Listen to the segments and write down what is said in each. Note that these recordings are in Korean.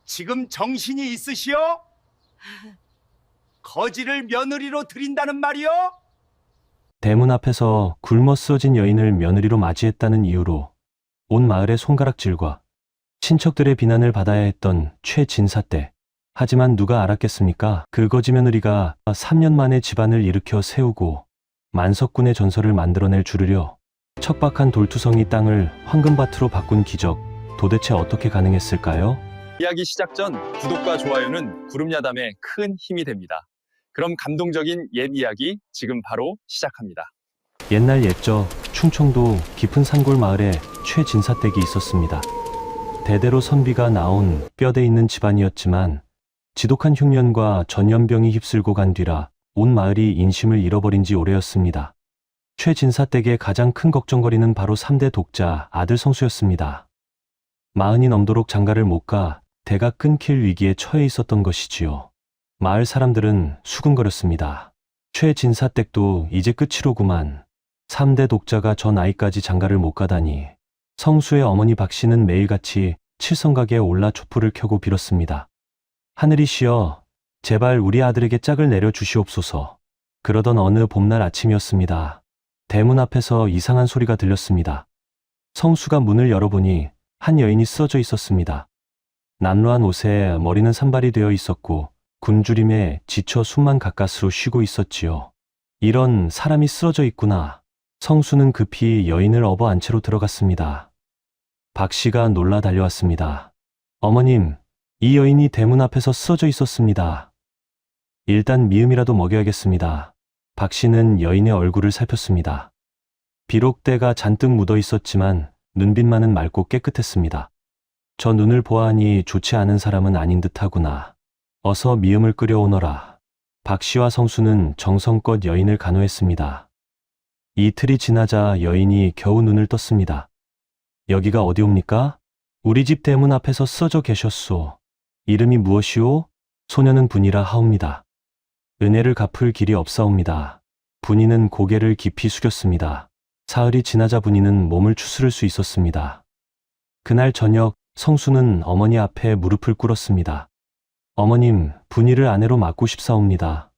지금 정신이 있으시오? 거지를 며느리로 들인다는 말이오? 대문 앞에서 굶어 쓰러진 여인을 며느리로 맞이했다는 이유로 온 마을의 손가락질과 친척들의 비난을 받아야 했던 최진사댁. 하지만 누가 알았겠습니까? 그 거지 며느리가 3년 만에 집안을 일으켜 세우고 만석군의 전설을 만들어낼 줄을요. 척박한 돌투성이 땅을 황금밭으로 바꾼 기적, 도대체 어떻게 가능했을까요? 이야기 시작 전 구독과 좋아요는 구름야담에 큰 힘이 됩니다. 그럼 감동적인 옛 이야기 지금 바로 시작합니다. 옛날 옛적 충청도 깊은 산골 마을에 최진사댁이 있었습니다. 대대로 선비가 나온 뼈대 있는 집안이었지만 지독한 흉년과 전염병이 휩쓸고 간 뒤라 온 마을이 인심을 잃어버린 지 오래였습니다. 최진사댁의 가장 큰 걱정거리는 바로 3대 독자 아들 성수였습니다. 마흔이 넘도록 장가를 못 가 대가 끊길 위기에 처해 있었던 것이지요. 마을 사람들은 수군거렸습니다. 최진사댁도 이제 끝이로구만. 3대 독자가 저 나이까지 장가를 못 가다니. 성수의 어머니 박씨는 매일같이 칠성각에 올라 촛불을 켜고 빌었습니다. 하늘이시여, 제발 우리 아들에게 짝을 내려주시옵소서. 그러던 어느 봄날 아침이었습니다. 대문 앞에서 이상한 소리가 들렸습니다. 성수가 문을 열어보니 한 여인이 쓰러져 있었습니다. 남루한 옷에 머리는 산발이 되어 있었고 굶주림에 지쳐 숨만 가까스로 쉬고 있었지요. 이런, 사람이 쓰러져 있구나. 성수는 급히 여인을 업어 안채로 들어갔습니다. 박씨가 놀라 달려왔습니다. 어머님, 이 여인이 대문 앞에서 쓰러져 있었습니다. 일단 미음이라도 먹여야겠습니다. 박씨는 여인의 얼굴을 살폈습니다. 비록 때가 잔뜩 묻어 있었지만 눈빛만은 맑고 깨끗했습니다. 저 눈을 보아하니 좋지 않은 사람은 아닌 듯하구나. 어서 미음을 끓여오너라. 박씨와 성수는 정성껏 여인을 간호했습니다. 이틀이 지나자 여인이 겨우 눈을 떴습니다. 여기가 어디옵니까? 우리 집 대문 앞에서 쓰러져 계셨소. 이름이 무엇이오? 소녀는 분이라 하옵니다. 은혜를 갚을 길이 없사옵니다. 분이는 고개를 깊이 숙였습니다. 사흘이 지나자 분이는 몸을 추스를 수 있었습니다. 그날 저녁 성수는 어머니 앞에 무릎을 꿇었습니다. 어머님, 분이를 아내로 맡고 싶사옵니다.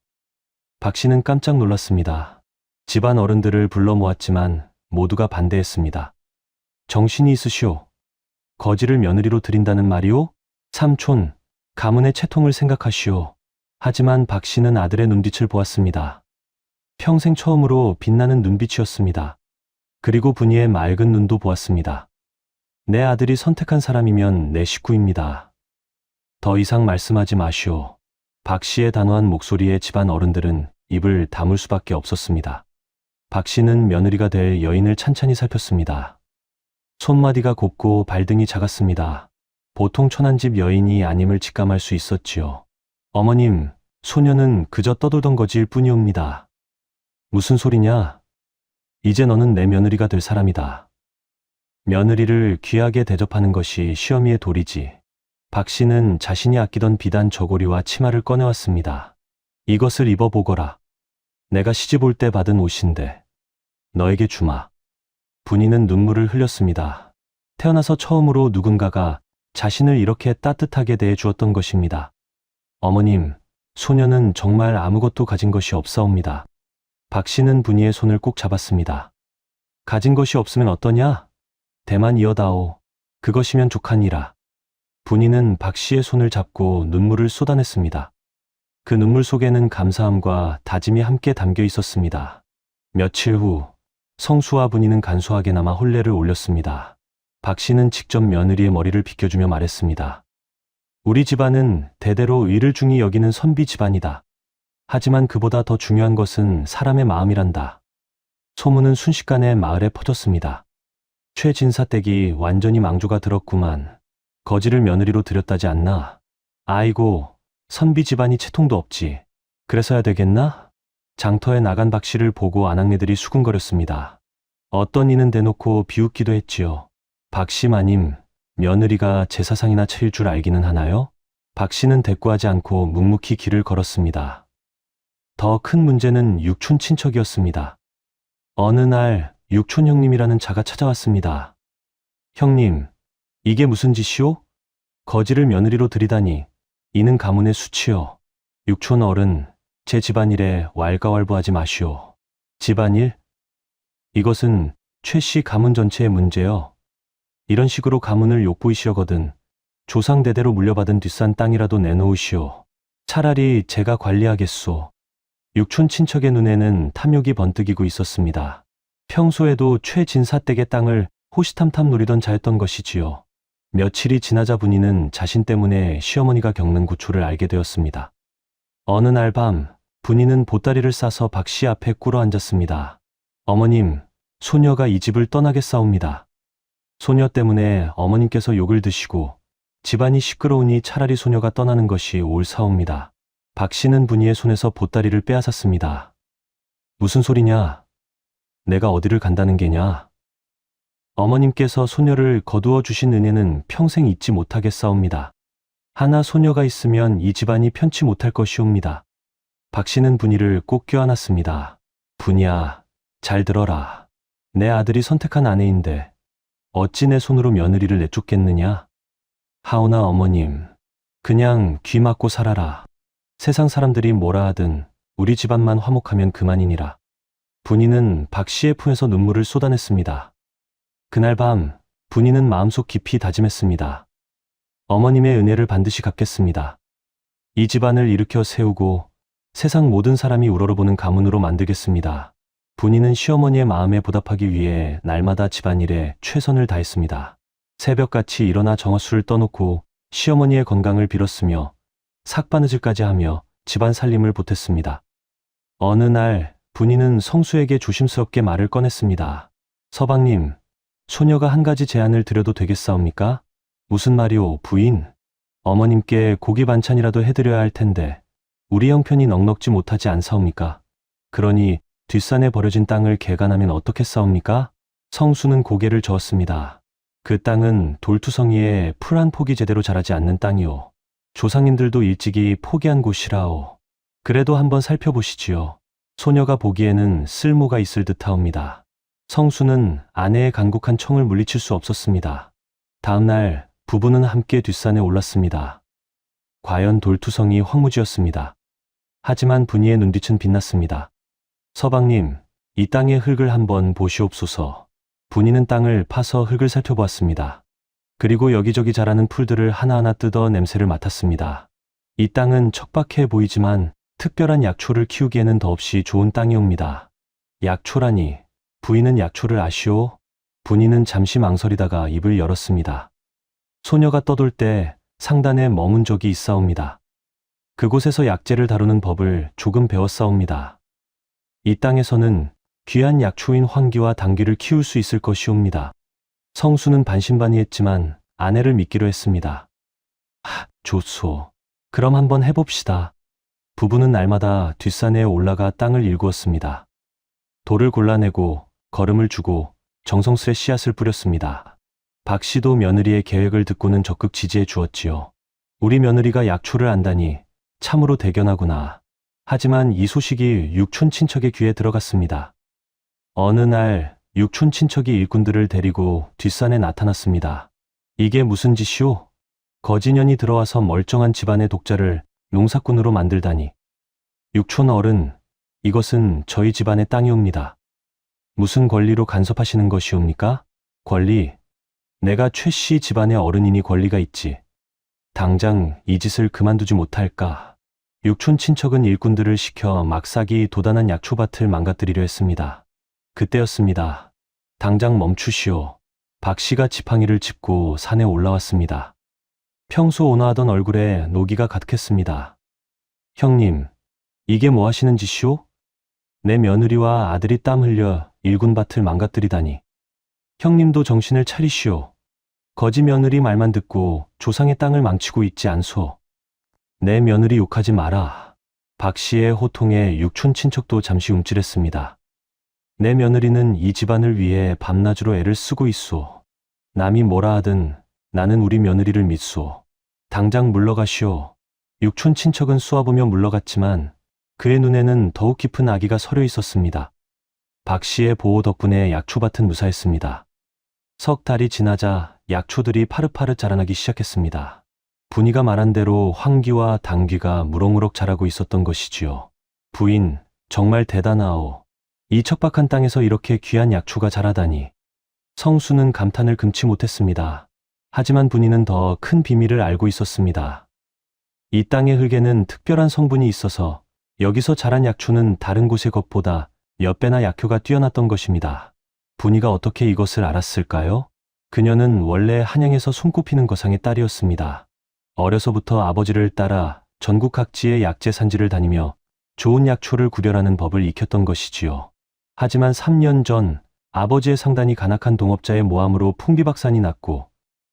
박씨는 깜짝 놀랐습니다. 집안 어른들을 불러 모았지만 모두가 반대했습니다. 정신이 있으시오. 거지를 며느리로 들인다는 말이오? 삼촌, 가문의 채통을 생각하시오. 하지만 박씨는 아들의 눈빛을 보았습니다. 평생 처음으로 빛나는 눈빛이었습니다. 그리고 분이의 맑은 눈도 보았습니다. 내 아들이 선택한 사람이면 내 식구입니다. 더 이상 말씀하지 마시오. 박씨의 단호한 목소리에 집안 어른들은 입을 다물 수밖에 없었습니다. 박씨는 며느리가 될 여인을 찬찬히 살폈습니다. 손마디가 곱고 발등이 작았습니다. 보통 천한집 여인이 아님을 직감할 수 있었지요. 어머님, 소녀는 그저 떠돌던 거지일 뿐이옵니다. 무슨 소리냐? 이제 너는 내 며느리가 될 사람이다. 며느리를 귀하게 대접하는 것이 시어미의 도리지. 박씨는 자신이 아끼던 비단 저고리와 치마를 꺼내왔습니다. 이것을 입어보거라. 내가 시집 올 때 받은 옷인데 너에게 주마. 분이는 눈물을 흘렸습니다. 태어나서 처음으로 누군가가 자신을 이렇게 따뜻하게 대해 주었던 것입니다. 어머님, 소녀는 정말 아무것도 가진 것이 없사옵니다. 박씨는 분이의 손을 꼭 잡았습니다. 가진 것이 없으면 어떠냐? 대만 이어다오. 그것이면 족하니라. 분이는 박씨의 손을 잡고 눈물을 쏟아냈습니다. 그 눈물 속에는 감사함과 다짐이 함께 담겨 있었습니다. 며칠 후 성수와 분이는 간소하게나마 혼례를 올렸습니다. 박씨는 직접 며느리의 머리를 빗겨주며 말했습니다. 우리 집안은 대대로 의를 중히 여기는 선비 집안이다. 하지만 그보다 더 중요한 것은 사람의 마음이란다. 소문은 순식간에 마을에 퍼졌습니다. 최진사댁이 완전히 망조가 들었구만. 거지를 며느리로 들였다지 않나? 아이고, 선비 집안이 채통도 없지. 그래서야 되겠나? 장터에 나간 박씨를 보고 아낙네들이 수군거렸습니다. 어떤 이는 대놓고 비웃기도 했지요. 박씨 마님, 며느리가 제사상이나 차릴 줄 알기는 하나요? 박씨는 대꾸하지 않고 묵묵히 길을 걸었습니다. 더 큰 문제는 육촌 친척이었습니다. 어느 날 육촌 형님이라는 자가 찾아왔습니다. 형님, 이게 무슨 짓이오? 거지를 며느리로 들이다니 이는 가문의 수치요. 육촌 어른, 제 집안일에 왈가왈부하지 마시오. 집안일? 이것은 최 씨 가문 전체의 문제요. 이런 식으로 가문을 욕보이시려거든 조상 대대로 물려받은 뒷산 땅이라도 내놓으시오. 차라리 제가 관리하겠소. 육촌 친척의 눈에는 탐욕이 번뜩이고 있었습니다. 평소에도 최진사댁의 땅을 호시탐탐 노리던 자였던 것이지요. 며칠이 지나자 분이는 자신 때문에 시어머니가 겪는 고초를 알게 되었습니다. 어느 날 밤 분이는 보따리를 싸서 박 씨 앞에 꿇어 앉았습니다. 어머님, 소녀가 이 집을 떠나겠사옵니다. 소녀 때문에 어머님께서 욕을 드시고 집안이 시끄러우니 차라리 소녀가 떠나는 것이 옳사옵니다. 박 씨는 분이의 손에서 보따리를 빼앗았습니다. 무슨 소리냐? 내가 어디를 간다는 게냐? 어머님께서 소녀를 거두어 주신 은혜는 평생 잊지 못하겠사옵니다. 하나 소녀가 있으면 이 집안이 편치 못할 것이옵니다. 박 씨는 분이를 꼭 껴안았습니다. 분이야, 잘 들어라. 내 아들이 선택한 아내인데 어찌 내 손으로 며느리를 내쫓겠느냐? 하오나 어머님, 그냥 귀 막고 살아라. 세상 사람들이 뭐라 하든 우리 집안만 화목하면 그만이니라. 분이는 박 씨의 품에서 눈물을 쏟아냈습니다. 그날 밤 분이는 마음속 깊이 다짐했습니다. 어머님의 은혜를 반드시 갚겠습니다. 이 집안을 일으켜 세우고 세상 모든 사람이 우러러보는 가문으로 만들겠습니다. 분이는 시어머니의 마음에 보답하기 위해 날마다 집안일에 최선을 다했습니다. 새벽같이 일어나 정화수를 떠놓고 시어머니의 건강을 빌었으며 삭바느질까지 하며 집안 살림을 보탰습니다. 어느 날 분이는 성수에게 조심스럽게 말을 꺼냈습니다. 서방님, 소녀가 한 가지 제안을 드려도 되겠사옵니까? 무슨 말이오, 부인? 어머님께 고기 반찬이라도 해드려야 할 텐데 우리 형편이 넉넉지 못하지 않사옵니까? 그러니 뒷산에 버려진 땅을 개간하면 어떻겠사옵니까? 성수는 고개를 저었습니다. 그 땅은 돌투성이에 풀 한 폭이 제대로 자라지 않는 땅이오. 조상님들도 일찍이 포기한 곳이라오. 그래도 한번 살펴보시지요. 소녀가 보기에는 쓸모가 있을 듯하옵니다. 성수는 아내의 간곡한 청을 물리칠 수 없었습니다. 다음 날 부부는 함께 뒷산에 올랐습니다. 과연 돌투성이 황무지였습니다. 하지만 분이의 눈빛은 빛났습니다. 서방님, 이 땅의 흙을 한번 보시옵소서. 분이는 땅을 파서 흙을 살펴보았습니다. 그리고 여기저기 자라는 풀들을 하나하나 뜯어 냄새를 맡았습니다. 이 땅은 척박해 보이지만 특별한 약초를 키우기에는 더없이 좋은 땅이옵니다. 약초라니, 부인은 약초를 아시오? 분이는 잠시 망설이다가 입을 열었습니다. 소녀가 떠돌 때 상단에 머문 적이 있사옵니다. 그곳에서 약재를 다루는 법을 조금 배웠사옵니다. 이 땅에서는 귀한 약초인 황기와 당귀를 키울 수 있을 것이옵니다. 성수는 반신반의했지만 아내를 믿기로 했습니다. 좋소. 그럼 한번 해봅시다. 부부는 날마다 뒷산에 올라가 땅을 일구었습니다. 돌을 골라내고 거름을 주고 정성스레 씨앗을 뿌렸습니다. 박 씨도 며느리의 계획을 듣고는 적극 지지해 주었지요. 우리 며느리가 약초를 안다니 참으로 대견하구나. 하지만 이 소식이 육촌 친척의 귀에 들어갔습니다. 어느 날 육촌 친척이 일꾼들을 데리고 뒷산에 나타났습니다. 이게 무슨 짓이오? 거지년이 들어와서 멀쩡한 집안의 독자를 농사꾼으로 만들다니. 육촌 어른, 이것은 저희 집안의 땅이옵니다. 무슨 권리로 간섭하시는 것이옵니까? 권리? 내가 최 씨 집안의 어른이니 권리가 있지. 당장 이 짓을 그만두지 못할까? 육촌 친척은 일꾼들을 시켜 막사기 도단한 약초밭을 망가뜨리려 했습니다. 그때였습니다. 당장 멈추시오. 박 씨가 지팡이를 짚고 산에 올라왔습니다. 평소 온화하던 얼굴에 노기가 가득했습니다. 형님, 이게 뭐 하시는 짓이오? 내 며느리와 아들이 땀 흘려 일군 밭을 망가뜨리다니. 형님도 정신을 차리시오. 거지 며느리 말만 듣고 조상의 땅을 망치고 있지 않소. 내 며느리 욕하지 마라. 박 씨의 호통에 육촌 친척도 잠시 움찔했습니다. 내 며느리는 이 집안을 위해 밤낮으로 애를 쓰고 있소. 남이 뭐라 하든 나는 우리 며느리를 믿소. 당장 물러가시오. 육촌 친척은 쏘아보며 물러갔지만 그의 눈에는 더욱 깊은 악의가 서려 있었습니다. 박 씨의 보호 덕분에 약초밭은 무사했습니다. 석 달이 지나자 약초들이 파릇파릇 자라나기 시작했습니다. 분이가 말한 대로 황귀와 당귀가 무럭무럭 자라고 있었던 것이지요. 부인, 정말 대단하오. 이 척박한 땅에서 이렇게 귀한 약초가 자라다니. 성수는 감탄을 금치 못했습니다. 하지만 분이는 더 큰 비밀을 알고 있었습니다. 이 땅의 흙에는 특별한 성분이 있어서 여기서 자란 약초는 다른 곳의 것보다 몇 배나 약효가 뛰어났던 것입니다. 분이가 어떻게 이것을 알았을까요? 그녀는 원래 한양에서 손꼽히는 거상의 딸이었습니다. 어려서부터 아버지를 따라 전국 각지의 약재 산지를 다니며 좋은 약초를 구별하는 법을 익혔던 것이지요. 하지만 3년 전 아버지의 상단이 간악한 동업자의 모함으로 풍비박산이 났고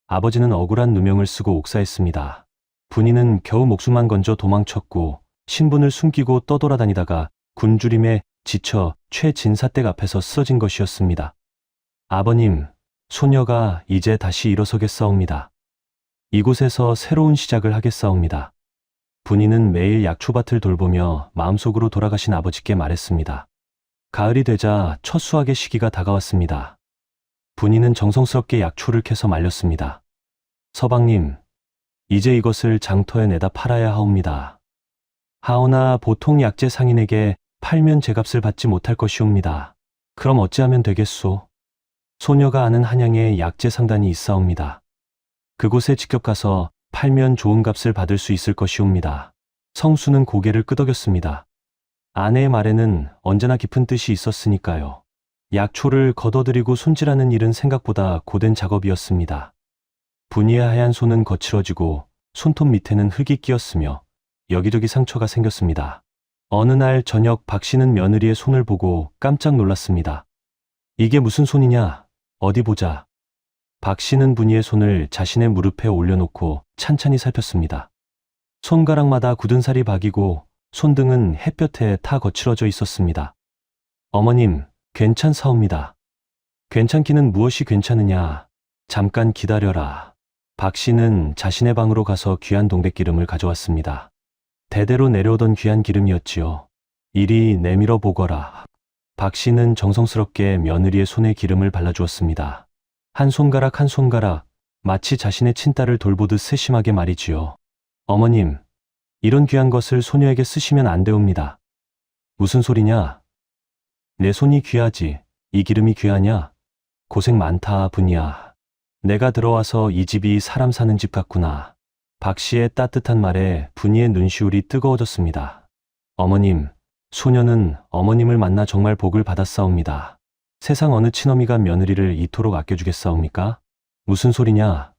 아버지는 억울한 누명을 쓰고 옥사했습니다. 분이는 겨우 목숨만 건져 도망쳤고 신분을 숨기고 떠돌아다니다가 굶주림에 지쳐 최진사댁 앞에서 쓰러진 것이었습니다. 아버님, 소녀가 이제 다시 일어서겠사옵니다. 이곳에서 새로운 시작을 하겠사옵니다. 분이는 매일 약초밭을 돌보며 마음속으로 돌아가신 아버지께 말했습니다. 가을이 되자 첫 수확의 시기가 다가왔습니다. 분이는 정성스럽게 약초를 캐서 말렸습니다. 서방님, 이제 이것을 장터에 내다 팔아야 하옵니다. 하오나 보통 약재 상인에게 팔면 제값을 받지 못할 것이옵니다. 그럼 어찌하면 되겠소? 소녀가 아는 한양에 약재 상단이 있사옵니다. 그곳에 직접 가서 팔면 좋은 값을 받을 수 있을 것이옵니다. 성수는 고개를 끄덕였습니다. 아내의 말에는 언제나 깊은 뜻이 있었으니까요. 약초를 걷어들이고 손질하는 일은 생각보다 고된 작업이었습니다. 분이의 하얀 손은 거칠어지고 손톱 밑에는 흙이 끼었으며 여기저기 상처가 생겼습니다. 어느 날 저녁 박 씨는 며느리의 손을 보고 깜짝 놀랐습니다. 이게 무슨 손이냐? 어디 보자. 박 씨는 분이의 손을 자신의 무릎에 올려놓고 찬찬히 살폈습니다. 손가락마다 굳은 살이 박이고 손등은 햇볕에 타 거칠어져 있었습니다. 어머님, 괜찮사옵니다. 괜찮기는 무엇이 괜찮으냐? 잠깐 기다려라. 박 씨는 자신의 방으로 가서 귀한 동백기름을 가져왔습니다. 대대로 내려오던 귀한 기름이었지요. 이리 내밀어 보거라. 박 씨는 정성스럽게 며느리의 손에 기름을 발라주었습니다. 한 손가락 한 손가락, 마치 자신의 친딸을 돌보듯 세심하게 말이지요. 어머님, 이런 귀한 것을 소녀에게 쓰시면 안 되옵니다. 무슨 소리냐? 내 손이 귀하지, 이 기름이 귀하냐? 고생 많다, 분이야. 내가 들어와서 이 집이 사람 사는 집 같구나. 박 씨의 따뜻한 말에 분이의 눈시울이 뜨거워졌습니다. 어머님, 소녀는 어머님을 만나 정말 복을 받았사옵니다. 세상 어느 친어미가 며느리를 이토록 아껴주겠사옵니까? 무슨 소리냐?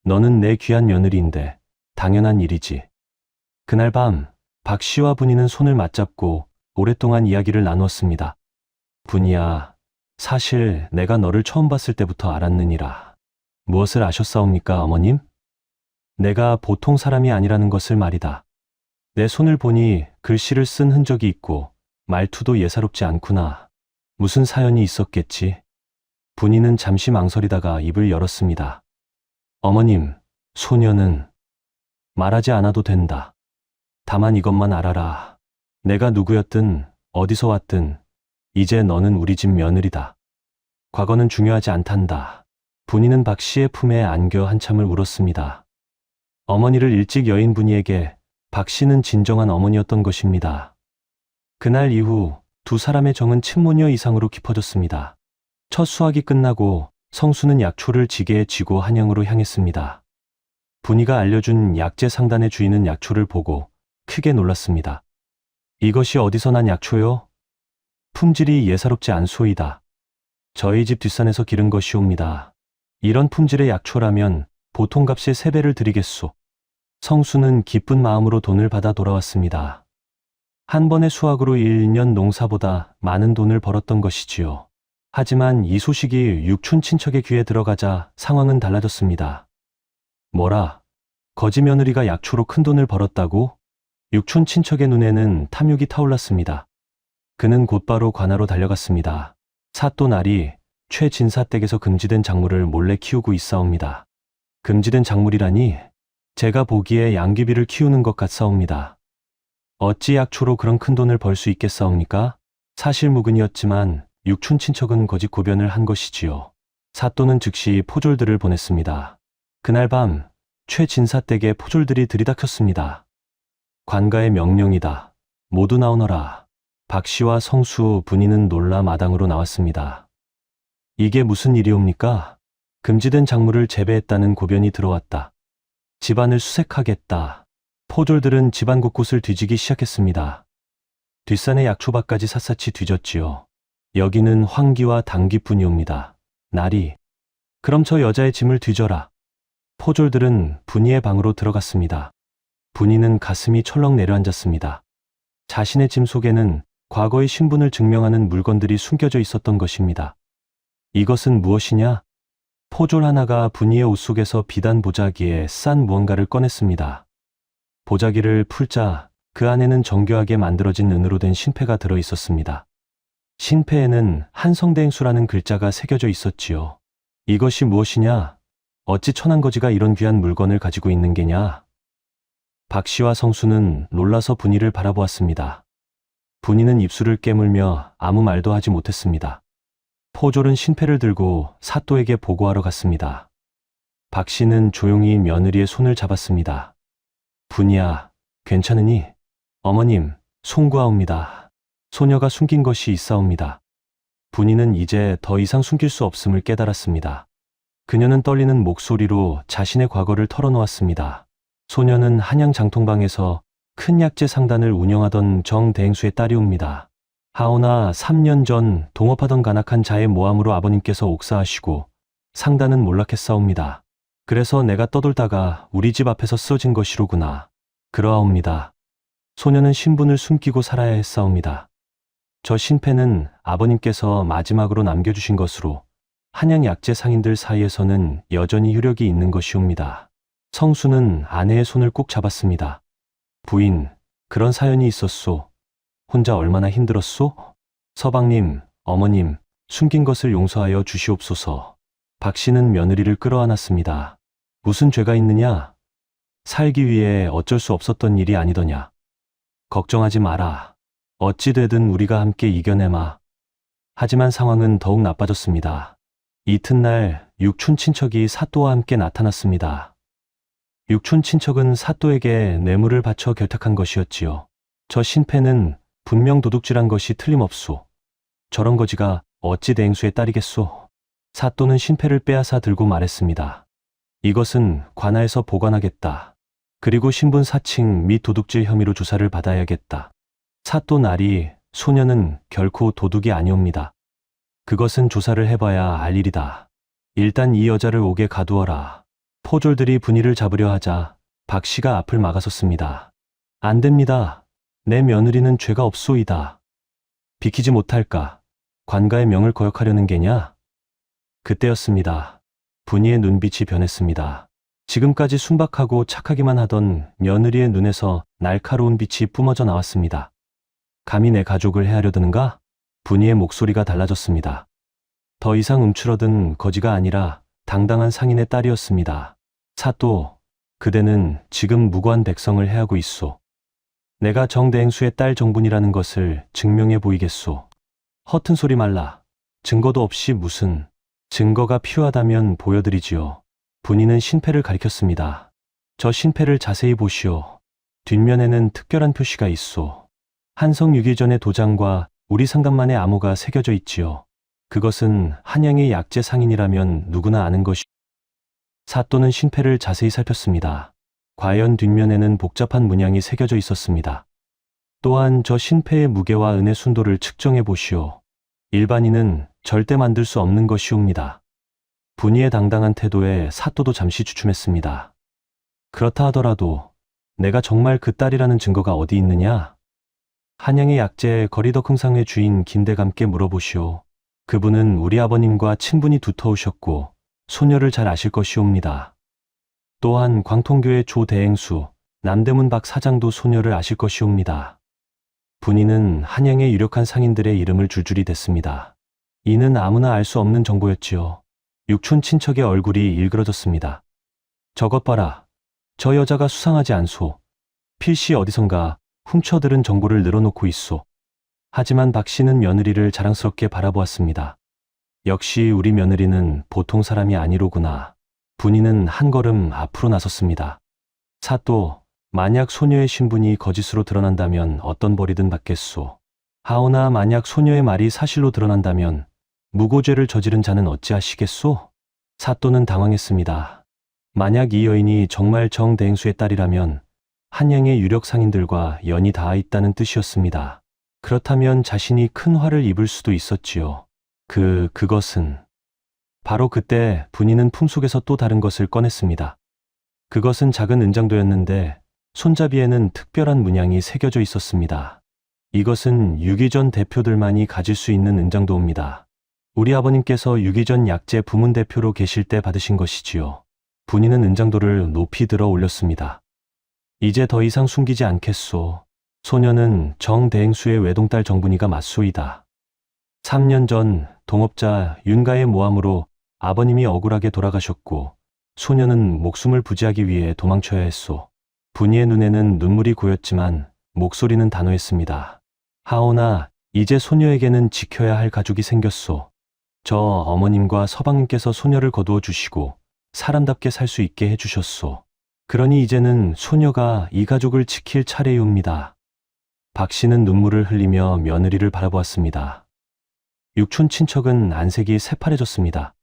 너는 내 귀한 며느리인데 당연한 일이지. 그날 밤 박 씨와 분이는 손을 맞잡고 오랫동안 이야기를 나누었습니다. 분이야, 사실 내가 너를 처음 봤을 때부터 알았느니라. 무엇을 아셨사옵니까, 어머님? 내가 보통 사람이 아니라는 것을 말이다. 내 손을 보니 글씨를 쓴 흔적이 있고 말투도 예사롭지 않구나. 무슨 사연이 있었겠지? 분이는 잠시 망설이다가 입을 열었습니다. 어머님, 소녀는 말하지 않아도 된다. 다만 이것만 알아라. 내가 누구였든 어디서 왔든 이제 너는 우리 집 며느리다. 과거는 중요하지 않단다. 분이는 박 씨의 품에 안겨 한참을 울었습니다. 어머니를 일찍 여인 분이에게 박 씨는 진정한 어머니였던 것입니다. 그날 이후 두 사람의 정은 친모녀 이상으로 깊어졌습니다. 첫 수확이 끝나고 성수는 약초를 지게에 쥐고 한양으로 향했습니다. 분이가 알려준 약재 상단의 주인은 약초를 보고 크게 놀랐습니다. 이것이 어디서 난 약초요? 품질이 예사롭지 않소이다. 저희 집 뒷산에서 기른 것이옵니다. 이런 품질의 약초라면 보통 값의 3배를 드리겠소. 성수는 기쁜 마음으로 돈을 받아 돌아왔습니다. 한 번의 수확으로 1년 농사보다 많은 돈을 벌었던 것이지요. 하지만 이 소식이 육촌 친척의 귀에 들어가자 상황은 달라졌습니다. 뭐라? 거지 며느리가 약초로 큰 돈을 벌었다고? 육촌 친척의 눈에는 탐욕이 타올랐습니다. 그는 곧바로 관하로 달려갔습니다. 사또 날이 최진사 댁에서 금지된 작물을 몰래 키우고 있사옵니다. 금지된 작물이라니 제가 보기에 양귀비를 키우는 것 같사옵니다. 어찌 약초로 그런 큰 돈을 벌 수 있겠사옵니까? 사실무근이었지만 육촌 친척은 거짓 고변을 한 것이지요. 사또는 즉시 포졸들을 보냈습니다. 그날 밤 최 진사댁의 포졸들이 들이닥쳤습니다. 관가의 명령이다. 모두 나오너라. 박 씨와 성수 분이는 놀라 마당으로 나왔습니다. 이게 무슨 일이옵니까? 금지된 작물을 재배했다는 고변이 들어왔다. 집안을 수색하겠다. 포졸들은 집안 곳곳을 뒤지기 시작했습니다. 뒷산의 약초밭까지 샅샅이 뒤졌지요. 여기는 황기와 당기뿐이옵니다. 나리, 그럼 저 여자의 짐을 뒤져라. 포졸들은 분이의 방으로 들어갔습니다. 분이는 가슴이 철렁 내려앉았습니다. 자신의 짐 속에는 과거의 신분을 증명하는 물건들이 숨겨져 있었던 것입니다. 이것은 무엇이냐? 포졸 하나가 분이의 옷 속에서 비단 보자기에 싼 무언가를 꺼냈습니다. 보자기를 풀자 그 안에는 정교하게 만들어진 은으로 된 신패가 들어 있었습니다. 신패에는 한성대행수라는 글자가 새겨져 있었지요. 이것이 무엇이냐? 어찌 천한거지가 이런 귀한 물건을 가지고 있는 게냐? 박 씨와 성수는 놀라서 분이를 바라보았습니다. 분이는 입술을 깨물며 아무 말도 하지 못했습니다. 포졸은 신패를 들고 사또에게 보고하러 갔습니다. 박 씨는 조용히 며느리의 손을 잡았습니다. 분이야, 괜찮으니? 어머님, 송구하옵니다. 소녀가 숨긴 것이 있사옵니다. 분이는 이제 더 이상 숨길 수 없음을 깨달았습니다. 그녀는 떨리는 목소리로 자신의 과거를 털어놓았습니다. 소녀는 한양 장통방에서 큰 약재 상단을 운영하던 정대행수의 딸이옵니다. 하오나 3년 전 동업하던 간악한 자의 모함으로 아버님께서 옥사하시고 상단은 몰락했사옵니다. 그래서 내가 떠돌다가 우리 집 앞에서 쓰러진 것이로구나. 그러하옵니다. 소녀는 신분을 숨기고 살아야 했사옵니다. 저 신패는 아버님께서 마지막으로 남겨주신 것으로 한양 약재 상인들 사이에서는 여전히 효력이 있는 것이옵니다. 성수는 아내의 손을 꼭 잡았습니다. 부인, 그런 사연이 있었소. 혼자 얼마나 힘들었소? 서방님, 어머님, 숨긴 것을 용서하여 주시옵소서. 박 씨는 며느리를 끌어안았습니다. 무슨 죄가 있느냐? 살기 위해 어쩔 수 없었던 일이 아니더냐. 걱정하지 마라. 어찌 되든 우리가 함께 이겨내마. 하지만 상황은 더욱 나빠졌습니다. 이튿날 육촌 친척이 사또와 함께 나타났습니다. 육촌 친척은 사또에게 뇌물을 바쳐 결탁한 것이었지요. 저 신패는 분명 도둑질한 것이 틀림없소. 저런 거지가 어찌 대행수의 딸이겠소. 사또는 신패를 빼앗아 들고 말했습니다. 이것은 관아에서 보관하겠다. 그리고 신분 사칭 및 도둑질 혐의로 조사를 받아야겠다. 사또 나리, 소녀는 결코 도둑이 아니옵니다. 그것은 조사를 해봐야 알 일이다. 일단 이 여자를 옥에 가두어라. 포졸들이 분이를 잡으려 하자 박 씨가 앞을 막아섰습니다. 안 됩니다. 내 며느리는 죄가 없소이다. 비키지 못할까? 관가의 명을 거역하려는 게냐? 그때였습니다. 분이의 눈빛이 변했습니다. 지금까지 순박하고 착하기만 하던 며느리의 눈에서 날카로운 빛이 뿜어져 나왔습니다. 감히 내 가족을 해하려 드는가? 분이의 목소리가 달라졌습니다. 더 이상 움츠러든 거지가 아니라 당당한 상인의 딸이었습니다. 사또, 그대는 지금 무고한 백성을 해하고 있소. 내가 정대행수의 딸 정분이라는 것을 증명해 보이겠소. 허튼 소리 말라. 증거도 없이 무슨. 증거가 필요하다면 보여드리지요. 분이는 신패를 가리켰습니다. 저 신패를 자세히 보시오. 뒷면에는 특별한 표시가 있소. 한성 6일 전의 도장과 우리 상간만의 암호가 새겨져 있지요. 그것은 한양의 약재 상인이라면 누구나 아는 것이. 사또는 신패를 자세히 살폈습니다. 과연 뒷면에는 복잡한 문양이 새겨져 있었습니다. 또한 저 신패의 무게와 은의 순도를 측정해 보시오. 일반인은 절대 만들 수 없는 것이옵니다. 분이의 당당한 태도에 사또도 잠시 주춤했습니다. 그렇다 하더라도 내가 정말 그 딸이라는 증거가 어디 있느냐? 한양의 약재 거리덕 흥상회 주인 김대감께 물어보시오. 그분은 우리 아버님과 친분이 두터우셨고 소녀를 잘 아실 것이옵니다. 또한 광통교의 조대행수, 남대문 박 사장도 소녀를 아실 것이옵니다. 분이는 한양의 유력한 상인들의 이름을 줄줄이 댔습니다. 이는 아무나 알 수 없는 정보였지요. 육촌 친척의 얼굴이 일그러졌습니다. 저것 봐라. 저 여자가 수상하지 않소. 필시 어디선가 훔쳐들은 정보를 늘어놓고 있소. 하지만 박 씨는 며느리를 자랑스럽게 바라보았습니다. 역시 우리 며느리는 보통 사람이 아니로구나. 분이는 한 걸음 앞으로 나섰습니다. 사또, 만약 소녀의 신분이 거짓으로 드러난다면 어떤 벌이든 받겠소. 하오나 만약 소녀의 말이 사실로 드러난다면 무고죄를 저지른 자는 어찌하시겠소? 사또는 당황했습니다. 만약 이 여인이 정말 정대행수의 딸이라면 한양의 유력 상인들과 연이 닿아 있다는 뜻이었습니다. 그렇다면 자신이 큰 화를 입을 수도 있었지요. 그것은 바로 그때 분이는 품속에서 또 다른 것을 꺼냈습니다. 그것은 작은 은장도였는데 손잡이에는 특별한 문양이 새겨져 있었습니다. 이것은 유기전 대표들만이 가질 수 있는 은장도입니다. 우리 아버님께서 유기전 약재 부문 대표로 계실 때 받으신 것이지요. 분이는 은장도를 높이 들어 올렸습니다. 이제 더 이상 숨기지 않겠소. 소녀는 정대행수의 외동딸 정분이가 맞소이다. 3년 전 동업자 윤가의 모함으로 아버님이 억울하게 돌아가셨고 소녀는 목숨을 부지하기 위해 도망쳐야 했소. 분이의 눈에는 눈물이 고였지만 목소리는 단호했습니다. 하오나 이제 소녀에게는 지켜야 할 가족이 생겼소. 저 어머님과 서방님께서 소녀를 거두어 주시고 사람답게 살 수 있게 해주셨소. 그러니 이제는 소녀가 이 가족을 지킬 차례이옵니다. 박 씨는 눈물을 흘리며 며느리를 바라보았습니다. 육촌 친척은 안색이 새파래졌습니다.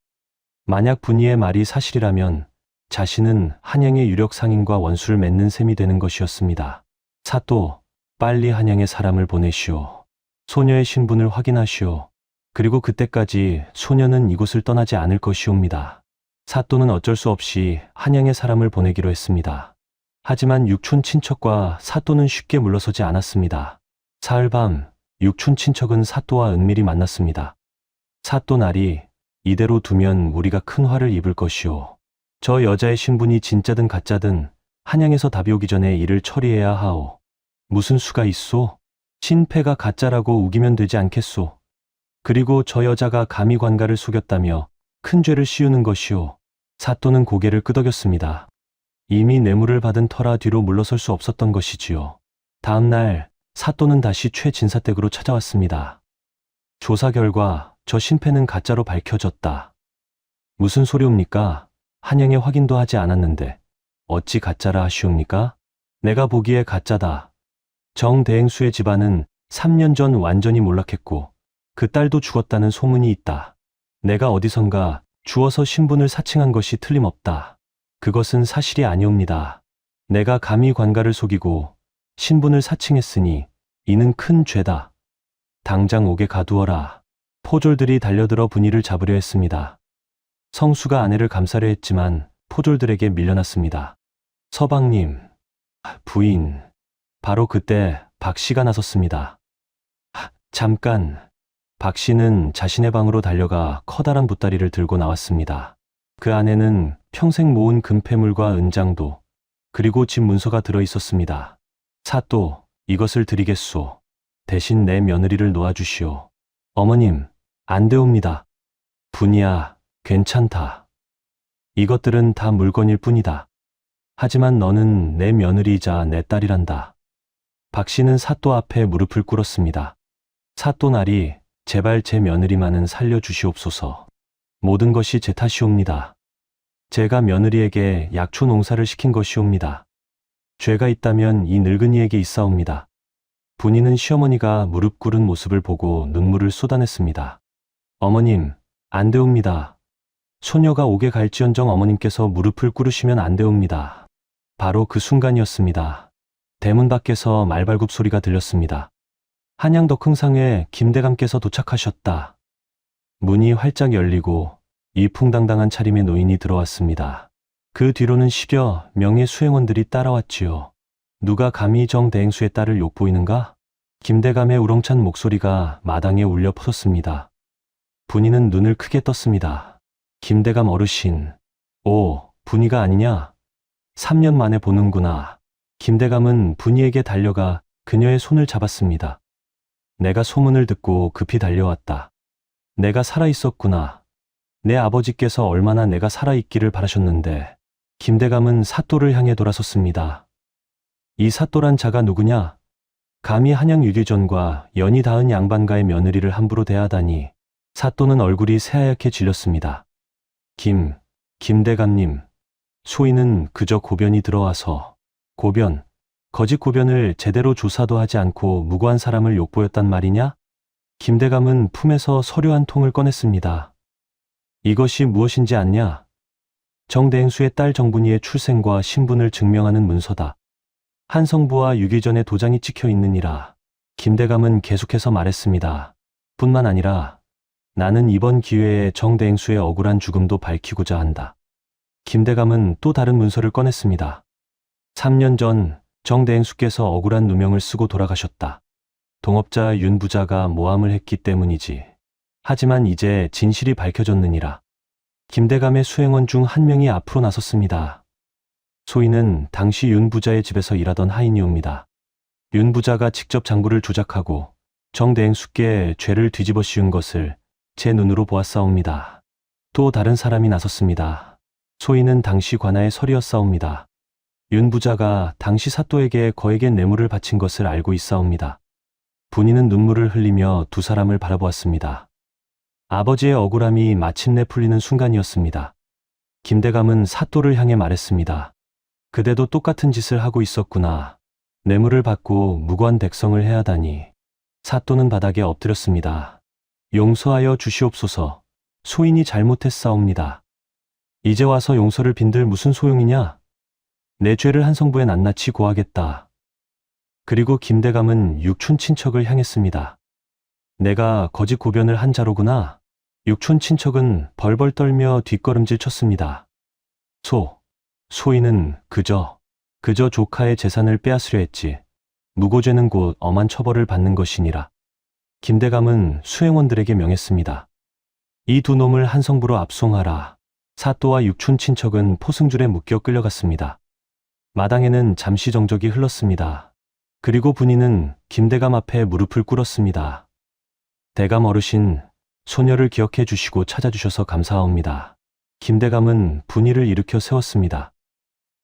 만약 분이의 말이 사실이라면 자신은 한양의 유력 상인과 원수를 맺는 셈이 되는 것이었습니다. 사또, 빨리 한양에 사람을 보내시오. 소녀의 신분을 확인하시오. 그리고 그때까지 소녀는 이곳을 떠나지 않을 것이옵니다. 사또는 어쩔 수 없이 한양에 사람을 보내기로 했습니다. 하지만 육촌 친척과 사또는 쉽게 물러서지 않았습니다. 사흘밤, 육촌 친척은 사또와 은밀히 만났습니다. 사또 나리, 이대로 두면 우리가 큰 화를 입을 것이오. 저 여자의 신분이 진짜든 가짜든 한양에서 답이 오기 전에 이를 처리해야 하오. 무슨 수가 있소? 신패가 가짜라고 우기면 되지 않겠소. 그리고 저 여자가 감히 관가를 속였다며 큰 죄를 씌우는 것이오. 사또는 고개를 끄덕였습니다. 이미 뇌물을 받은 터라 뒤로 물러설 수 없었던 것이지요. 다음 날 사또는 다시 최 진사댁으로 찾아왔습니다. 조사 결과 저 신패는 가짜로 밝혀졌다. 무슨 소리옵니까? 한양에 확인도 하지 않았는데 어찌 가짜라 하시옵니까? 내가 보기에 가짜다. 정대행수의 집안은 3년 전 완전히 몰락했고 그 딸도 죽었다는 소문이 있다. 내가 어디선가 주워서 신분을 사칭한 것이 틀림없다. 그것은 사실이 아니옵니다. 내가 감히 관가를 속이고 신분을 사칭했으니 이는 큰 죄다. 당장 옥에 가두어라. 포졸들이 달려들어 분이를 잡으려 했습니다. 성수가 아내를 감싸려 했지만 포졸들에게 밀려났습니다. 서방님, 부인. 바로 그때 박 씨가 나섰습니다. 잠깐. 박 씨는 자신의 방으로 달려가 커다란 보따리를 들고 나왔습니다. 그 안에는 평생 모은 금패물과 은장도, 그리고 집 문서가 들어 있었습니다. 사또, 이것을 드리겠소. 대신 내 며느리를 놓아주시오. 어머님, 안 되옵니다. 분이야, 괜찮다. 이것들은 다 물건일 뿐이다. 하지만 너는 내 며느리이자 내 딸이란다. 박 씨는 사또 앞에 무릎을 꿇었습니다. 사또 나리, 제발 제 며느리만은 살려주시옵소서. 모든 것이 제 탓이옵니다. 제가 며느리에게 약초 농사를 시킨 것이옵니다. 죄가 있다면 이 늙은이에게 있사옵니다. 분이는 시어머니가 무릎 꿇은 모습을 보고 눈물을 쏟아냈습니다. 어머님, 안 되옵니다. 소녀가 옥에 갈지언정 어머님께서 무릎을 꿇으시면 안 되옵니다. 바로 그 순간이었습니다. 대문 밖에서 말발굽 소리가 들렸습니다. 한양 덕흥상에 김대감께서 도착하셨다. 문이 활짝 열리고 이풍당당한 차림의 노인이 들어왔습니다. 그 뒤로는 10여 명의 수행원들이 따라왔지요. 누가 감히 정대행수의 딸을 욕보이는가? 김대감의 우렁찬 목소리가 마당에 울려 퍼졌습니다. 분이는 눈을 크게 떴습니다. 김대감 어르신, 오, 분이가 아니냐? 3년 만에 보는구나. 김대감은 분이에게 달려가 그녀의 손을 잡았습니다. 내가 소문을 듣고 급히 달려왔다. 내가 살아있었구나. 내 아버지께서 얼마나 내가 살아있기를 바라셨는데. 김대감은 사또를 향해 돌아섰습니다. 이 사또란 자가 누구냐? 감히 한양 유기전과 연이 닿은 양반가의 며느리를 함부로 대하다니. 사또는 얼굴이 새하얗게 질렸습니다. 김대감님, 소인은 그저 고변이 들어와서 고변, 거짓 고변을 제대로 조사도 하지 않고 무고한 사람을 욕보였단 말이냐? 김대감은 품에서 서류 한 통을 꺼냈습니다. 이것이 무엇인지 아냐? 정대행수의 딸 정분이의 출생과 신분을 증명하는 문서다. 한성부와 유기전에 도장이 찍혀 있느니라. 김대감은 계속해서 말했습니다. 뿐만 아니라 나는 이번 기회에 정대행수의 억울한 죽음도 밝히고자 한다. 김대감은 또 다른 문서를 꺼냈습니다. 3년 전 정대행수께서 억울한 누명을 쓰고 돌아가셨다. 동업자 윤 부자가 모함을 했기 때문이지. 하지만 이제 진실이 밝혀졌느니라. 김대감의 수행원 중 한 명이 앞으로 나섰습니다. 소인은 당시 윤 부자의 집에서 일하던 하인이옵니다. 윤 부자가 직접 장부를 조작하고 정대행수께 죄를 뒤집어 씌운 것을 제 눈으로 보았사옵니다. 또 다른 사람이 나섰습니다. 소인은 당시 관아의 설이었사옵니다. 윤 부자가 당시 사또에게 거액의 뇌물을 바친 것을 알고 있사옵니다. 분이는 눈물을 흘리며 두 사람을 바라보았습니다. 아버지의 억울함이 마침내 풀리는 순간이었습니다. 김대감은 사또를 향해 말했습니다. 그대도 똑같은 짓을 하고 있었구나. 뇌물을 받고 무고한 백성을 해하다니. 사또는 바닥에 엎드렸습니다. 용서하여 주시옵소서. 소인이 잘못했사옵니다. 이제 와서 용서를 빈들 무슨 소용이냐? 내 죄를 한성부에 낱낱이 고하겠다. 그리고 김대감은 육촌 친척을 향했습니다. 내가 거짓 고변을 한 자로구나. 육촌 친척은 벌벌 떨며 뒷걸음질 쳤습니다. 소인은 그저 조카의 재산을 빼앗으려 했지. 무고죄는 곧 엄한 처벌을 받는 것이니라. 김대감은 수행원들에게 명했습니다. 이 두 놈을 한성부로 압송하라. 사또와 육촌 친척은 포승줄에 묶여 끌려갔습니다. 마당에는 잠시 정적이 흘렀습니다. 그리고 분이는 김대감 앞에 무릎을 꿇었습니다. 대감 어르신, 소녀를 기억해 주시고 찾아주셔서 감사합니다. 김대감은 분이를 일으켜 세웠습니다.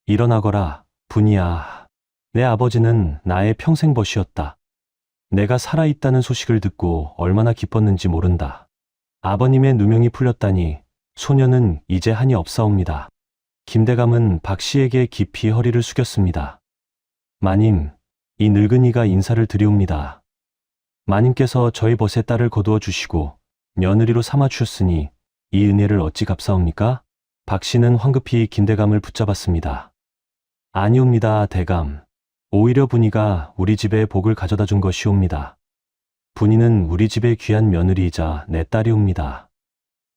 일어나거라, 분이야. 내 아버지는 나의 평생 벗이었다. 내가 살아있다는 소식을 듣고 얼마나 기뻤는지 모른다. 아버님의 누명이 풀렸다니 소녀는 이제 한이 없사옵니다. 김대감은 박 씨에게 깊이 허리를 숙였습니다. 마님, 이 늙은이가 인사를 드리옵니다. 마님께서 저희 벗의 딸을 거두어 주시고 며느리로 삼아 주셨으니 이 은혜를 어찌 갚사옵니까? 박 씨는 황급히 김대감을 붙잡았습니다. 아니옵니다, 대감. 오히려 분이가 우리 집에 복을 가져다 준 것이옵니다. 분이는 우리 집의 귀한 며느리이자 내 딸이옵니다.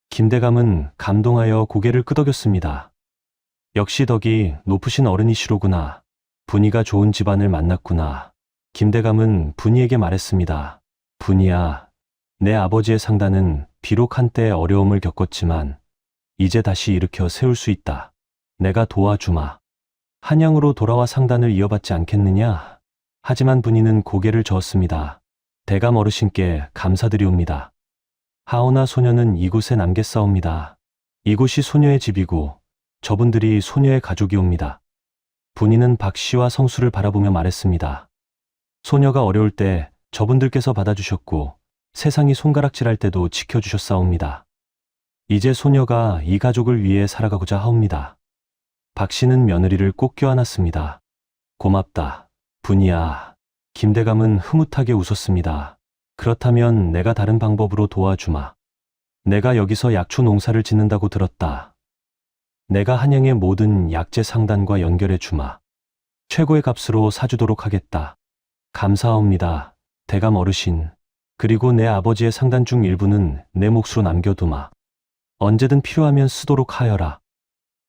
김대감은 감동하여 고개를 끄덕였습니다. 역시 덕이 높으신 어른이시로구나. 분이가 좋은 집안을 만났구나. 김대감은 분이에게 말했습니다. 분이야, 내 아버지의 상단은 비록 한때 어려움을 겪었지만 이제 다시 일으켜 세울 수 있다. 내가 도와주마. 한양으로 돌아와 상단을 이어받지 않겠느냐? 하지만 분이는 고개를 저었습니다. 대감 어르신께 감사드리옵니다. 하오나 소녀는 이곳에 남겠사옵니다. 이곳이 소녀의 집이고 저분들이 소녀의 가족이옵니다. 분이는 박 씨와 성수를 바라보며 말했습니다. 소녀가 어려울 때 저분들께서 받아주셨고 세상이 손가락질할 때도 지켜주셨사옵니다. 이제 소녀가 이 가족을 위해 살아가고자 하옵니다. 박 씨는 며느리를 꼭 껴안았습니다. 고맙다, 분이야. 김대감은 흐뭇하게 웃었습니다. 그렇다면 내가 다른 방법으로 도와주마. 내가 여기서 약초 농사를 짓는다고 들었다. 내가 한양의 모든 약재 상단과 연결해 주마. 최고의 값으로 사주도록 하겠다. 감사합니다, 대감 어르신. 그리고 내 아버지의 상단 중 일부는 내 몫으로 남겨두마. 언제든 필요하면 쓰도록 하여라.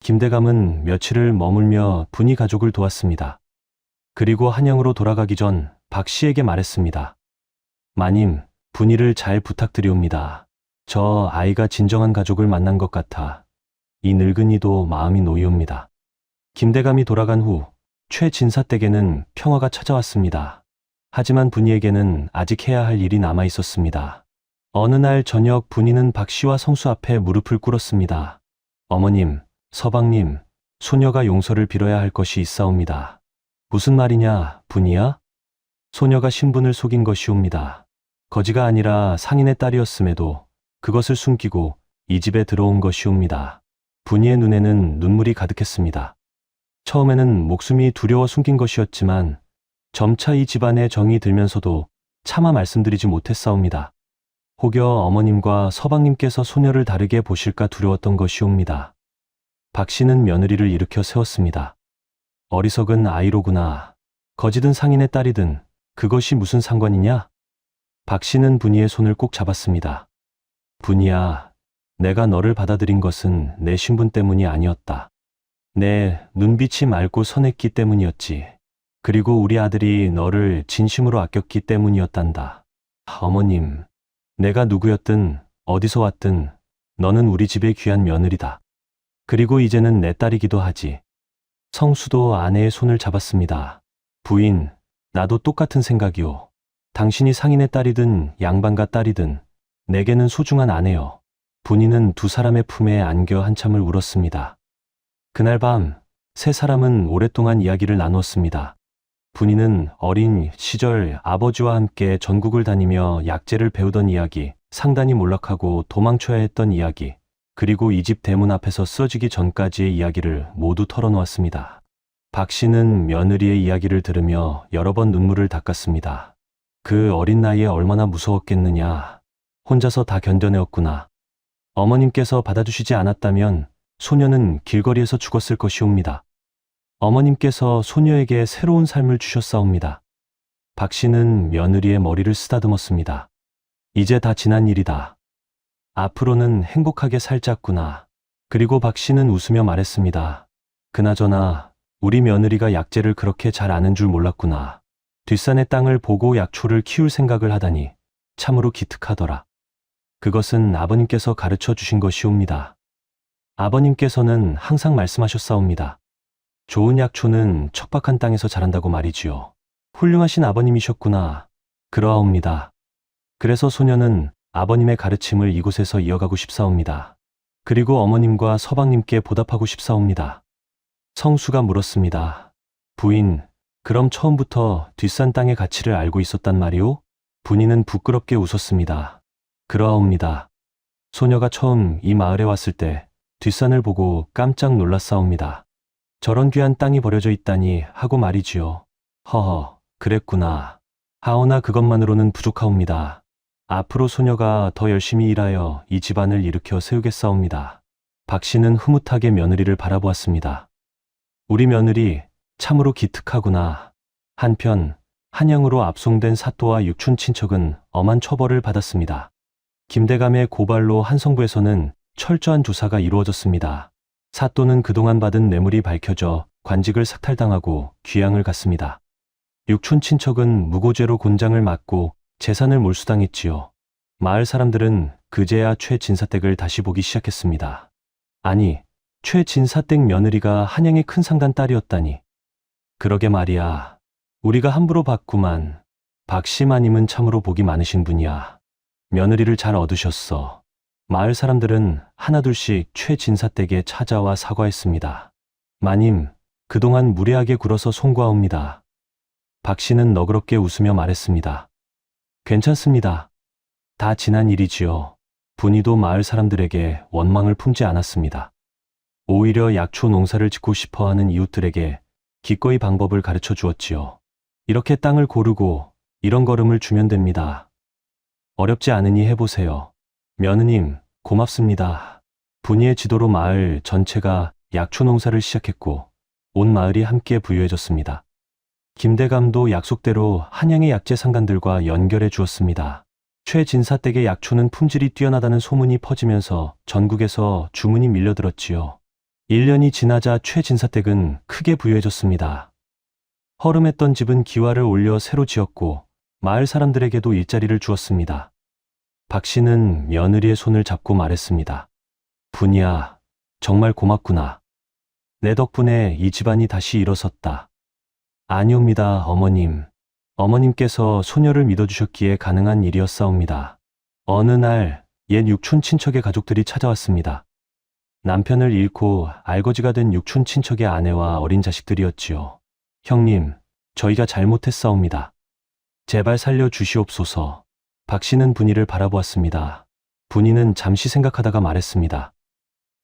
김대감은 며칠을 머물며 분이 가족을 도왔습니다. 그리고 한양으로 돌아가기 전 박 씨에게 말했습니다. 마님, 분이를 잘 부탁드리옵니다. 저 아이가 진정한 가족을 만난 것 같아 이 늙은이도 마음이 놓이옵니다. 김대감이 돌아간 후 최진사댁에는 평화가 찾아왔습니다. 하지만 분이에게는 아직 해야 할 일이 남아 있었습니다. 어느 날 저녁 분이는 박 씨와 성수 앞에 무릎을 꿇었습니다. 어머님, 서방님, 소녀가 용서를 빌어야 할 것이 있사옵니다. 무슨 말이냐, 분이야? 소녀가 신분을 속인 것이옵니다. 거지가 아니라 상인의 딸이었음에도 그것을 숨기고 이 집에 들어온 것이옵니다. 분이의 눈에는 눈물이 가득했습니다. 처음에는 목숨이 두려워 숨긴 것이었지만 점차 이 집안에 정이 들면서도 차마 말씀드리지 못했사옵니다. 혹여 어머님과 서방님께서 소녀를 다르게 보실까 두려웠던 것이옵니다. 박 씨는 며느리를 일으켜 세웠습니다. 어리석은 아이로구나. 거지든 상인의 딸이든 그것이 무슨 상관이냐? 박 씨는 분이의 손을 꼭 잡았습니다. 분이야, 내가 너를 받아들인 것은 내 신분 때문이 아니었다. 내 눈빛이 맑고 선했기 때문이었지. 그리고 우리 아들이 너를 진심으로 아꼈기 때문이었단다. 어머님, 내가 누구였든 어디서 왔든 너는 우리 집의 귀한 며느리다. 그리고 이제는 내 딸이기도 하지. 성수도 아내의 손을 잡았습니다. 부인, 나도 똑같은 생각이오. 당신이 상인의 딸이든 양반가 딸이든 내게는 소중한 아내여. 분이는 두 사람의 품에 안겨 한참을 울었습니다. 그날 밤 세 사람은 오랫동안 이야기를 나누었습니다. 분이는 어린 시절 아버지와 함께 전국을 다니며 약재를 배우던 이야기, 상단이 몰락하고 도망쳐야 했던 이야기, 그리고 이 집 대문 앞에서 쓰러지기 전까지의 이야기를 모두 털어놓았습니다. 박 씨는 며느리의 이야기를 들으며 여러 번 눈물을 닦았습니다. 그 어린 나이에 얼마나 무서웠겠느냐. 혼자서 다 견뎌내었구나. 어머님께서 받아주시지 않았다면 소녀는 길거리에서 죽었을 것이옵니다. 어머님께서 소녀에게 새로운 삶을 주셨사옵니다. 박 씨는 며느리의 머리를 쓰다듬었습니다. 이제 다 지난 일이다. 앞으로는 행복하게 살자꾸나. 그리고 박 씨는 웃으며 말했습니다. 그나저나 우리 며느리가 약재를 그렇게 잘 아는 줄 몰랐구나. 뒷산의 땅을 보고 약초를 키울 생각을 하다니 참으로 기특하더라. 그것은 아버님께서 가르쳐 주신 것이옵니다. 아버님께서는 항상 말씀하셨사옵니다. 좋은 약초는 척박한 땅에서 자란다고 말이지요. 훌륭하신 아버님이셨구나. 그러하옵니다. 그래서 소녀는 아버님의 가르침을 이곳에서 이어가고 싶사옵니다. 그리고 어머님과 서방님께 보답하고 싶사옵니다. 성수가 물었습니다. 부인, 그럼 처음부터 뒷산 땅의 가치를 알고 있었단 말이오? 분이는 부끄럽게 웃었습니다. 그러하옵니다. 소녀가 처음 이 마을에 왔을 때 뒷산을 보고 깜짝 놀랐사옵니다. 저런 귀한 땅이 버려져 있다니 하고 말이지요. 허허, 그랬구나. 하오나 그것만으로는 부족하옵니다. 앞으로 소녀가 더 열심히 일하여 이 집안을 일으켜 세우겠사옵니다. 박 씨는 흐뭇하게 며느리를 바라보았습니다. 우리 며느리 참으로 기특하구나. 한편 한양으로 압송된 사또와 육촌 친척은 엄한 처벌을 받았습니다. 김대감의 고발로 한성부에서는 철저한 조사가 이루어졌습니다. 사또는 그동안 받은 뇌물이 밝혀져 관직을 삭탈당하고 귀양을 갔습니다. 육촌 친척은 무고죄로 곤장을 맞고 재산을 몰수당했지요. 마을 사람들은 그제야 최진사댁을 다시 보기 시작했습니다. 아니, 최진사댁 며느리가 한양의 큰 상간 딸이었다니. 그러게 말이야. 우리가 함부로 봤구만. 박씨마님은 참으로 복이 많으신 분이야. 며느리를 잘 얻으셨어. 마을 사람들은 하나둘씩 최진사댁에 찾아와 사과했습니다. 마님, 그동안 무례하게 굴어서 송구하옵니다. 박 씨는 너그럽게 웃으며 말했습니다. 괜찮습니다. 다 지난 일이지요. 분이도 마을 사람들에게 원망을 품지 않았습니다. 오히려 약초 농사를 짓고 싶어하는 이웃들에게 기꺼이 방법을 가르쳐 주었지요. 이렇게 땅을 고르고 이런 걸음을 주면 됩니다. 어렵지 않으니 해보세요. 며느님, 고맙습니다. 분이의 지도로 마을 전체가 약초 농사를 시작했고 온 마을이 함께 부유해졌습니다. 김대감도 약속대로 한양의 약재 상간들과 연결해 주었습니다. 최진사댁의 약초는 품질이 뛰어나다는 소문이 퍼지면서 전국에서 주문이 밀려들었지요. 1년이 지나자 최진사댁은 크게 부유해졌습니다. 허름했던 집은 기와를 올려 새로 지었고 마을 사람들에게도 일자리를 주었습니다. 박 씨는 며느리의 손을 잡고 말했습니다. 분이야, 정말 고맙구나. 내 덕분에 이 집안이 다시 일어섰다. 아니옵니다, 어머님. 어머님께서 소녀를 믿어주셨기에 가능한 일이었사옵니다. 어느 날 옛 육촌 친척의 가족들이 찾아왔습니다. 남편을 잃고 알거지가 된 육촌 친척의 아내와 어린 자식들이었지요. 형님, 저희가 잘못했사옵니다. 제발 살려주시옵소서. 박 씨는 분이를 바라보았습니다. 분이는 잠시 생각하다가 말했습니다.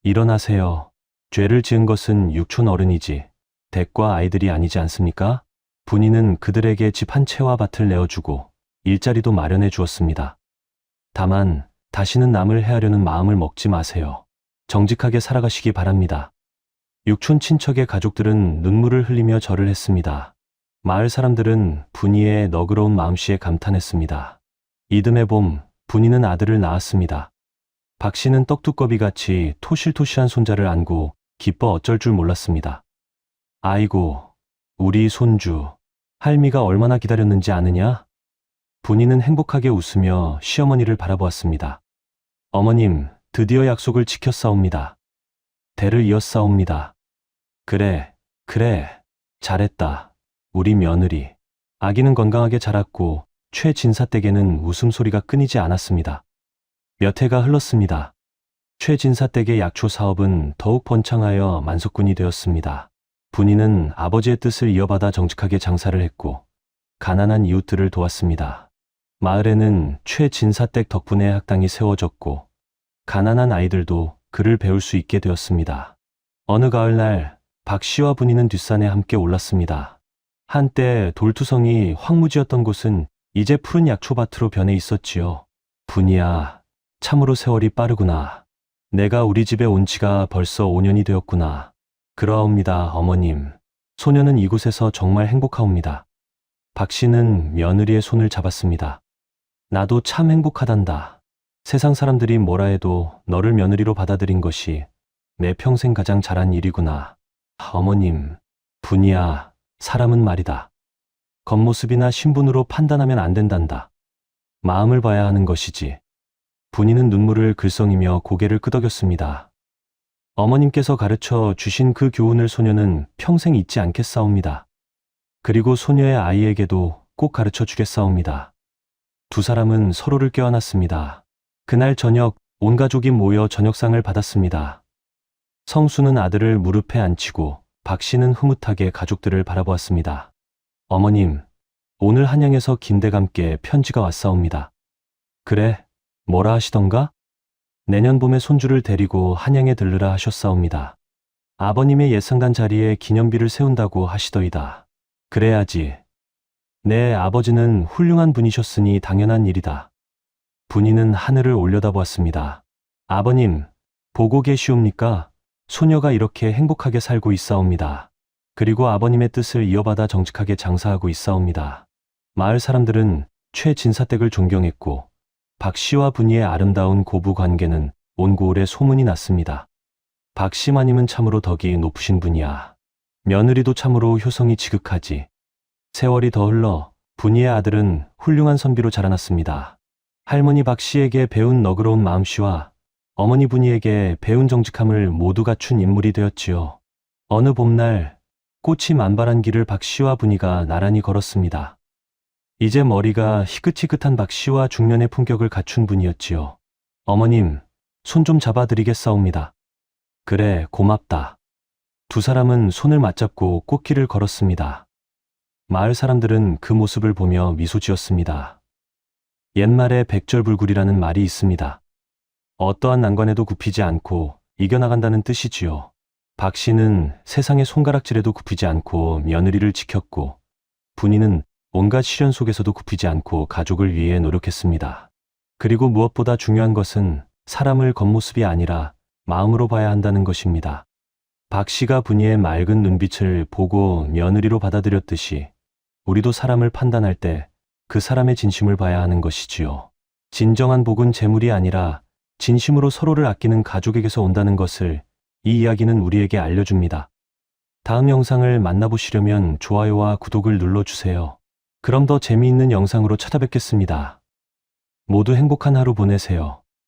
일어나세요. 죄를 지은 것은 육촌 어른이지 댁과 아이들이 아니지 않습니까? 분이는 그들에게 집 한 채와 밭을 내어주고 일자리도 마련해 주었습니다. 다만 다시는 남을 해하려는 마음을 먹지 마세요. 정직하게 살아가시기 바랍니다. 육촌 친척의 가족들은 눈물을 흘리며 절을 했습니다. 마을 사람들은 분이의 너그러운 마음씨에 감탄했습니다. 이듬해 봄, 분이는 아들을 낳았습니다. 박 씨는 떡두꺼비같이 토실토실한 손자를 안고 기뻐 어쩔 줄 몰랐습니다. 아이고, 우리 손주, 할미가 얼마나 기다렸는지 아느냐? 분이는 행복하게 웃으며 시어머니를 바라보았습니다. 어머님, 드디어 약속을 지켰사옵니다. 대를 이었사옵니다. 그래, 잘했다. 우리 며느리. 아기는 건강하게 자랐고 최진사댁에는 웃음소리가 끊이지 않았습니다. 몇 해가 흘렀습니다. 최진사댁의 약초 사업은 더욱 번창하여 만석군이 되었습니다. 분이는 아버지의 뜻을 이어받아 정직하게 장사를 했고 가난한 이웃들을 도왔습니다. 마을에는 최진사댁 덕분에 학당이 세워졌고 가난한 아이들도 글을 배울 수 있게 되었습니다. 어느 가을날 박 씨와 분이는 뒷산에 함께 올랐습니다. 한때 돌투성이 황무지였던 곳은 이제 푸른 약초밭으로 변해 있었지요. 분이야, 참으로 세월이 빠르구나. 내가 우리 집에 온 지가 벌써 5년이 되었구나. 그러옵니다, 어머님. 소녀는 이곳에서 정말 행복하옵니다. 박 씨는 며느리의 손을 잡았습니다. 나도 참 행복하단다. 세상 사람들이 뭐라 해도 너를 며느리로 받아들인 것이 내 평생 가장 잘한 일이구나. 어머님, 분이야, 사람은 말이다. 겉모습이나 신분으로 판단하면 안 된단다. 마음을 봐야 하는 것이지. 분이는 눈물을 글썽이며 고개를 끄덕였습니다. 어머님께서 가르쳐 주신 그 교훈을 소녀는 평생 잊지 않겠사옵니다. 그리고 소녀의 아이에게도 꼭 가르쳐 주겠사옵니다. 두 사람은 서로를 껴안았습니다. 그날 저녁 온 가족이 모여 저녁상을 받았습니다. 성수는 아들을 무릎에 앉히고 박 씨는 흐뭇하게 가족들을 바라보았습니다. 어머님, 오늘 한양에서 김대감께 편지가 왔사옵니다. 그래, 뭐라 하시던가? 내년 봄에 손주를 데리고 한양에 들르라 하셨사옵니다. 아버님의 예상단 자리에 기념비를 세운다고 하시더이다. 그래야지. 내 아버지는 훌륭한 분이셨으니 당연한 일이다. 분이는 하늘을 올려다보았습니다. 아버님, 보고 계시옵니까? 소녀가 이렇게 행복하게 살고 있사옵니다. 그리고 아버님의 뜻을 이어받아 정직하게 장사하고 있사옵니다. 마을 사람들은 최진사댁을 존경했고 박 씨와 분이의 아름다운 고부 관계는 온 고을에 소문이 났습니다. 박 씨 마님은 참으로 덕이 높으신 분이야. 며느리도 참으로 효성이 지극하지. 세월이 더 흘러 분이의 아들은 훌륭한 선비로 자라났습니다. 할머니 박 씨에게 배운 너그러운 마음씨와 어머니 분이에게 배운 정직함을 모두 갖춘 인물이 되었지요. 어느 봄날 꽃이 만발한 길을 박 씨와 분이가 나란히 걸었습니다. 이제 머리가 희끗희끗한 박 씨와 중년의 품격을 갖춘 분이었지요. 어머님, 손 좀 잡아드리겠사옵니다. 그래, 고맙다. 두 사람은 손을 맞잡고 꽃길을 걸었습니다. 마을 사람들은 그 모습을 보며 미소 지었습니다. 옛말에 백절불굴이라는 말이 있습니다. 어떠한 난관에도 굽히지 않고 이겨나간다는 뜻이지요. 박 씨는 세상의 손가락질에도 굽히지 않고 며느리를 지켰고 분이는 온갖 시련 속에서도 굽히지 않고 가족을 위해 노력했습니다. 그리고 무엇보다 중요한 것은 사람을 겉모습이 아니라 마음으로 봐야 한다는 것입니다. 박 씨가 분이의 맑은 눈빛을 보고 며느리로 받아들였듯이 우리도 사람을 판단할 때 그 사람의 진심을 봐야 하는 것이지요. 진정한 복은 재물이 아니라 진심으로 서로를 아끼는 가족에게서 온다는 것을 이 이야기는 우리에게 알려줍니다. 다음 영상을 만나보시려면 좋아요와 구독을 눌러주세요. 그럼 더 재미있는 영상으로 찾아뵙겠습니다. 모두 행복한 하루 보내세요.